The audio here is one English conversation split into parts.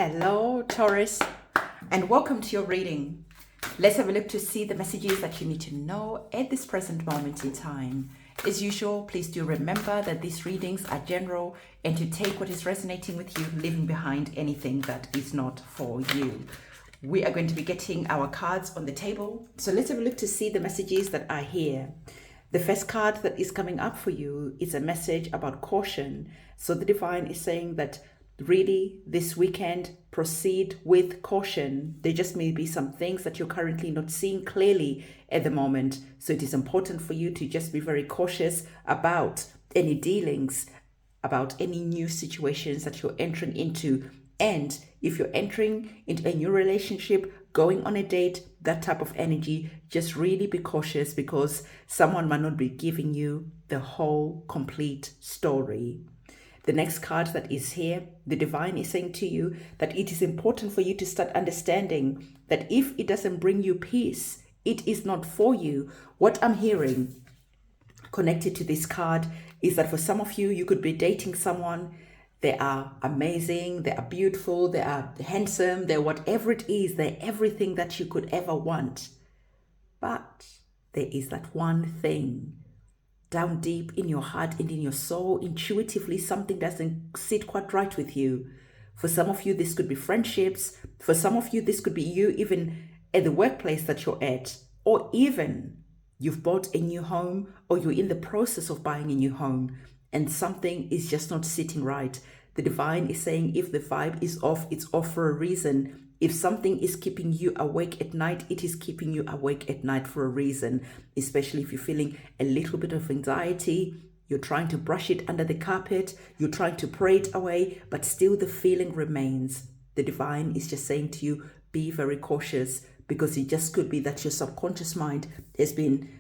Hello, Taurus, and welcome to your reading. Let's have a look to see the messages that you need to know at this present moment in time. As usual, please do remember that these readings are general and to take what is resonating with you, leaving behind anything that is not for you. We are going to be getting our cards on the table. So let's have a look to see the messages that are here. The first card that is coming up for you is a message about caution. So the divine is saying that really this weekend, proceed with caution. There just may be some things that you're currently not seeing clearly at the moment. So it is important for you to just be very cautious about any dealings, about any new situations that you're entering into. And if you're entering into a new relationship, going on a date, that type of energy, just really be cautious because someone might not be giving you the whole complete story. The next card that is here, the divine is saying to you that it is important for you to start understanding that if it doesn't bring you peace, it is not for you. What I'm hearing connected to this card is that for some of you, you could be dating someone. They are amazing, they are beautiful, they are handsome, they're whatever it is, they're everything that you could ever want. But there is that one thing down deep in your heart and in your soul, intuitively, something doesn't sit quite right with you. For some of you, this could be friendships. For some of you, this could be you even at the workplace that you're at, or even you've bought a new home or you're in the process of buying a new home and something is just not sitting right. The divine is saying if the vibe is off, it's off for a reason. If something is keeping you awake at night, it is keeping you awake at night for a reason, especially if you're feeling a little bit of anxiety, you're trying to brush it under the carpet, you're trying to pray it away, but still the feeling remains. The divine is just saying to you, be very cautious because it just could be that your subconscious mind has been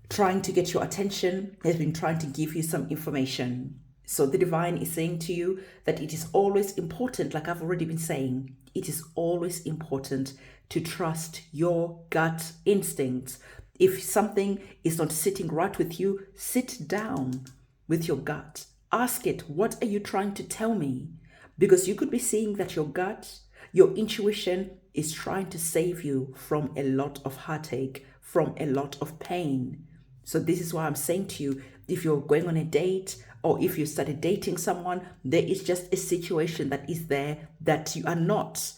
trying to get your attention, has been trying to give you some information. So the divine is saying to you that it is always important, like I've already been saying, it is always important to trust your gut instincts. If something is not sitting right with you, sit down with your gut. Ask it, what are you trying to tell me? Because you could be seeing that your gut, your intuition is trying to save you from a lot of heartache, from a lot of pain. So this is why I'm saying to you, if you're going on a date or if you started dating someone, there is just a situation that is there that you are not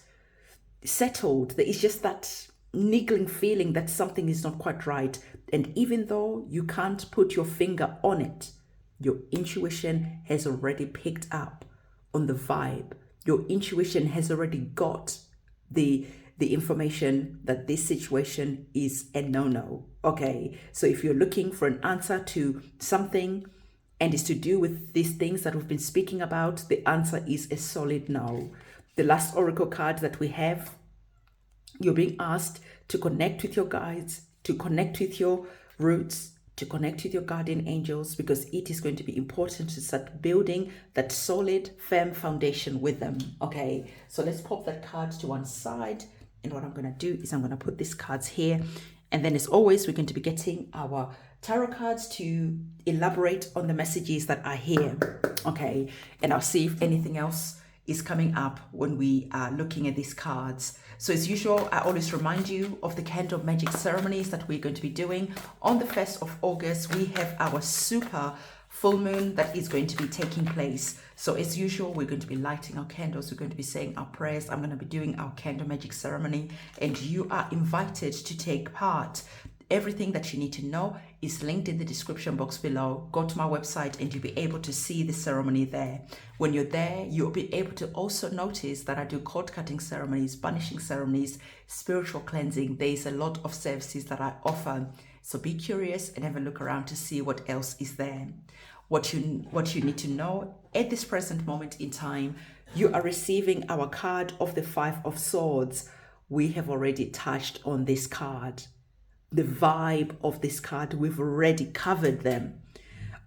settled. There is just that niggling feeling that something is not quite right. And even though you can't put your finger on it, your intuition has already picked up on the vibe. Your intuition has already got the information that this situation is a no-no. Okay, so if you're looking for an answer to something and it's to do with these things that we've been speaking about, the answer is a solid no. The last oracle card that we have, you're being asked to connect with your guides, to connect with your roots, to connect with your guardian angels, because it is going to be important to start building that solid, firm foundation with them. Okay, so let's pop that card to one side. And what I'm going to do is I'm going to put these cards here. And then as always, we're going to be getting our tarot cards to elaborate on the messages that are here. Okay, and I'll see if anything else is coming up when we are looking at these cards. So as usual, I always remind you of the candle magic ceremonies that we're going to be doing. On the 1st of August, we have our super full moon that is going to be taking place. So as usual, we're going to be lighting our candles. We're going to be saying our prayers. I'm going to be doing our candle magic ceremony and you are invited to take part. Everything that you need to know is linked in the description box below. Go to my website and you'll be able to see the ceremony there. When you're there, you'll be able to also notice that I do cord cutting ceremonies, banishing ceremonies, spiritual cleansing. There's a lot of services that I offer. So be curious and have a look around to see what else is there. What you need to know at this present moment in time, you are receiving our card of the 5 of Swords. We have already touched on this card. The vibe of this card, we've already covered them.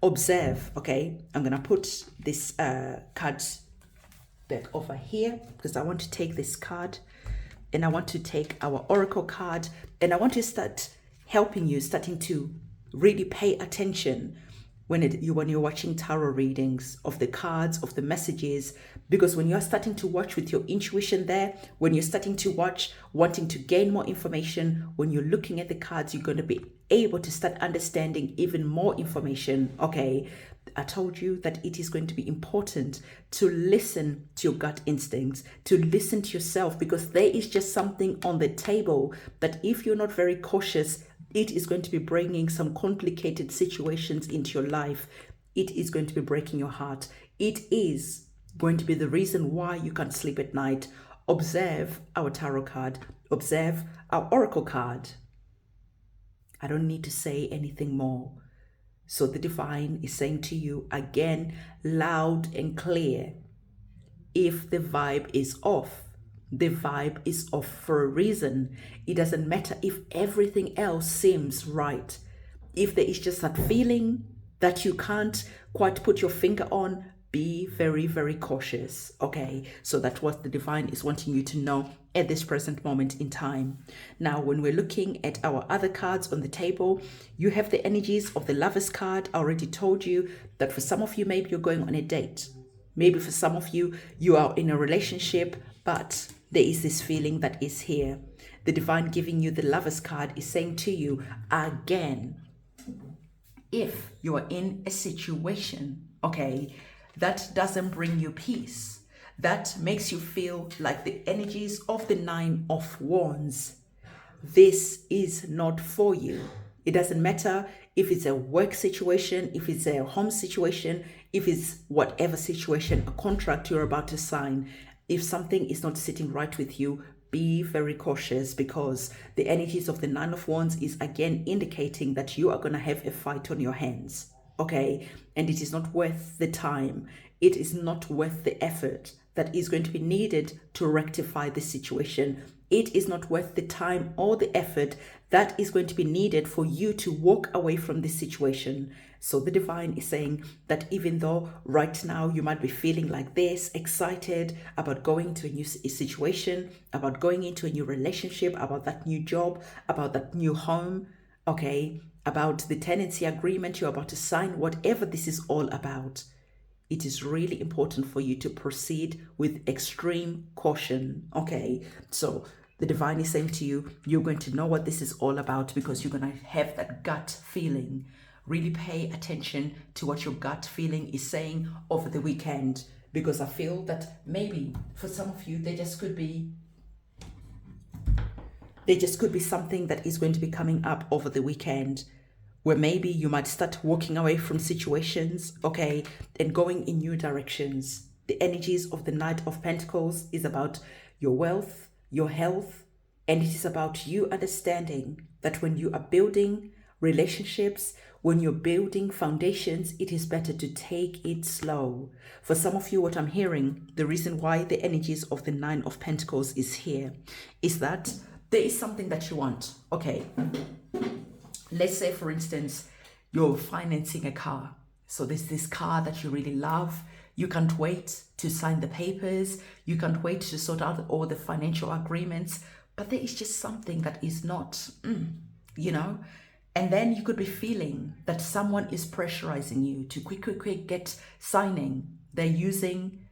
Observe, okay? I'm going to put this card back over here because I want to take this card and I want to take our oracle card and I want to start helping you, starting to really pay attention when you're watching tarot readings of the cards, of the messages, because when you're starting to watch with your intuition there, when you're starting to watch, wanting to gain more information, when you're looking at the cards, you're going to be able to start understanding even more information. Okay, I told you that it is going to be important to listen to your gut instincts, to listen to yourself, because there is just something on the table that if you're not very cautious, it is going to be bringing some complicated situations into your life. It is going to be breaking your heart. It is going to be the reason why you can't sleep at night. Observe our tarot card. Observe our oracle card. I don't need to say anything more. So the divine is saying to you again, loud and clear, if the vibe is off, the vibe is off for a reason. It doesn't matter if everything else seems right. If there is just that feeling that you can't quite put your finger on, be very, very cautious. Okay, so that's what the divine is wanting you to know at this present moment in time. Now, when we're looking at our other cards on the table, you have the energies of the Lovers card. I already told you that for some of you, maybe you're going on a date. Maybe for some of you, you are in a relationship, but there is this feeling that is here. The divine giving you the Lovers card is saying to you again, if you are in a situation, okay, that doesn't bring you peace, that makes you feel like the energies of the Nine of Wands, this is not for you. It doesn't matter if it's a work situation, if it's a home situation, if it's whatever situation, a contract you're about to sign. If something is not sitting right with you, be very cautious, because the energies of the Nine of Wands is again indicating that you are going to have a fight on your hands. Okay, and it is not worth the time. It is not worth the effort that is going to be needed to rectify the situation. It is not worth the time or the effort that is going to be needed for you to walk away from this situation. So the divine is saying that even though right now you might be feeling like this, excited about going to a new situation, about going into a new relationship, about that new job, about that new home, okay, about the tenancy agreement you're about to sign, whatever this is all about, it is really important for you to proceed with extreme caution. Okay, so the divine is saying to you, you're going to know what this is all about, because you're going to have that gut feeling. Really pay attention to what your gut feeling is saying over the weekend, because I feel that maybe for some of you, there just could be something that is going to be coming up over the weekend, where maybe you might start walking away from situations, okay, and going in new directions. The energies of the Knight of Pentacles is about your wealth, your health, and it is about you understanding that when you are building relationships, when you're building foundations, it is better to take it slow. For some of you, what I'm hearing, the reason why the energies of the Nine of Pentacles is here is that there is something that you want. Okay, let's say, for instance, you're financing a car. So there's this car that you really love. You can't wait to sign the papers. You can't wait to sort out all the financial agreements. But there is just something that is not, you know. And then you could be feeling that someone is pressurizing you to quick get signing. They're using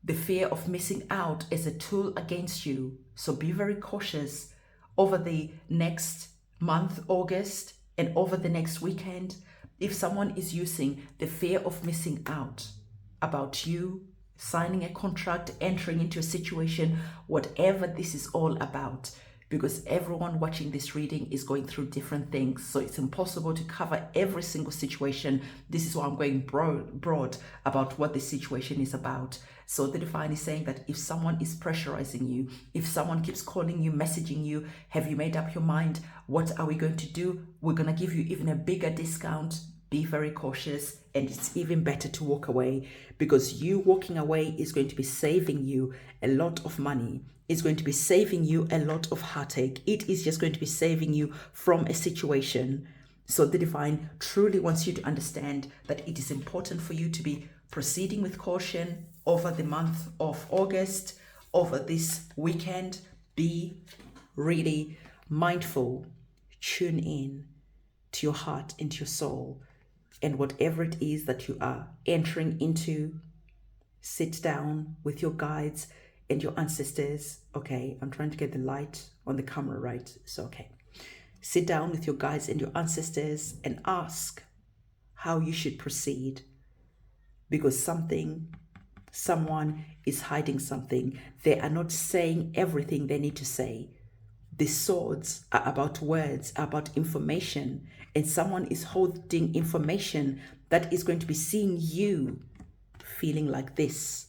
the fear of missing out as a tool against you. So be very cautious over the next month, August, and over the next weekend. If someone is using the fear of missing out about you signing a contract, entering into a situation, whatever this is all about, because everyone watching this reading is going through different things. So it's impossible to cover every single situation. This is why I'm going broad about what the situation is about. So the divine is saying that if someone is pressurizing you, if someone keeps calling you, messaging you, have you made up your mind? What are we going to do? We're going to give you even a bigger discount. Be very cautious, and it's even better to walk away, because you walking away is going to be saving you a lot of money. It's going to be saving you a lot of heartache. It is just going to be saving you from a situation. So the divine truly wants you to understand that it is important for you to be proceeding with caution over the month of August, over this weekend. Be really mindful. Tune in to your heart and to your soul. And whatever it is that you are entering into, sit down with your guides and your ancestors. Okay, I'm trying to get the light on the camera right. So, okay. Sit down with your guides and your ancestors and ask how you should proceed. Because someone is hiding something. They are not saying everything they need to say. The swords are about words, are about information, and someone is holding information that is going to be seeing you feeling like this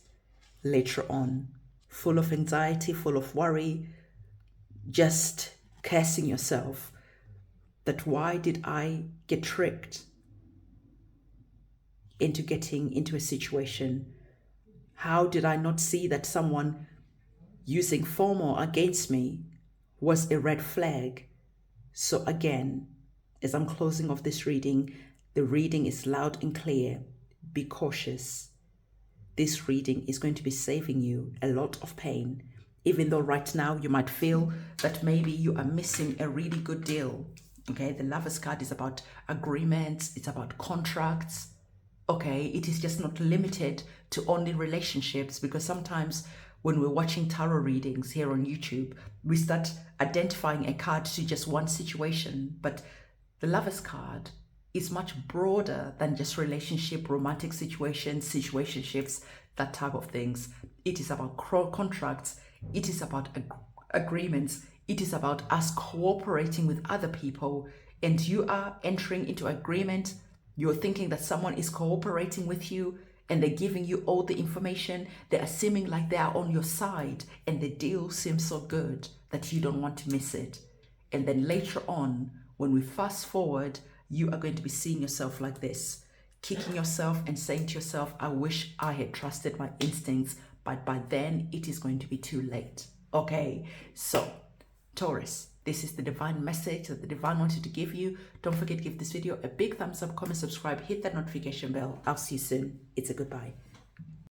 later on, full of anxiety, full of worry, just cursing yourself that why did I get tricked into getting into a situation? How did I not see that someone using FOMO against me was a red flag? So again, as I'm closing off this reading, the reading is loud and clear. Be cautious. This reading is going to be saving you a lot of pain, even though right now you might feel that maybe you are missing a really good deal. Okay, the Lover's card is about agreements, it's about contracts. Okay, it is just not limited to only relationships, because sometimes when we're watching tarot readings here on YouTube, we start identifying a card to just one situation. But the Lover's card is much broader than just relationship, romantic situations, situationships, that type of things. It is about contracts. It is about agreements. It is about us cooperating with other people. And you are entering into agreement. You're thinking that someone is cooperating with you and they're giving you all the information. They are seeming like they are on your side, and the deal seems so good that you don't want to miss it. And then later on, when we fast forward, you are going to be seeing yourself like this, kicking yourself and saying to yourself, I wish I had trusted my instincts, but by then it is going to be too late. Okay, so Taurus, this is the divine message that the divine wanted to give you. Don't forget to give this video a big thumbs up, comment, subscribe, hit that notification bell. I'll see you soon. It's a goodbye.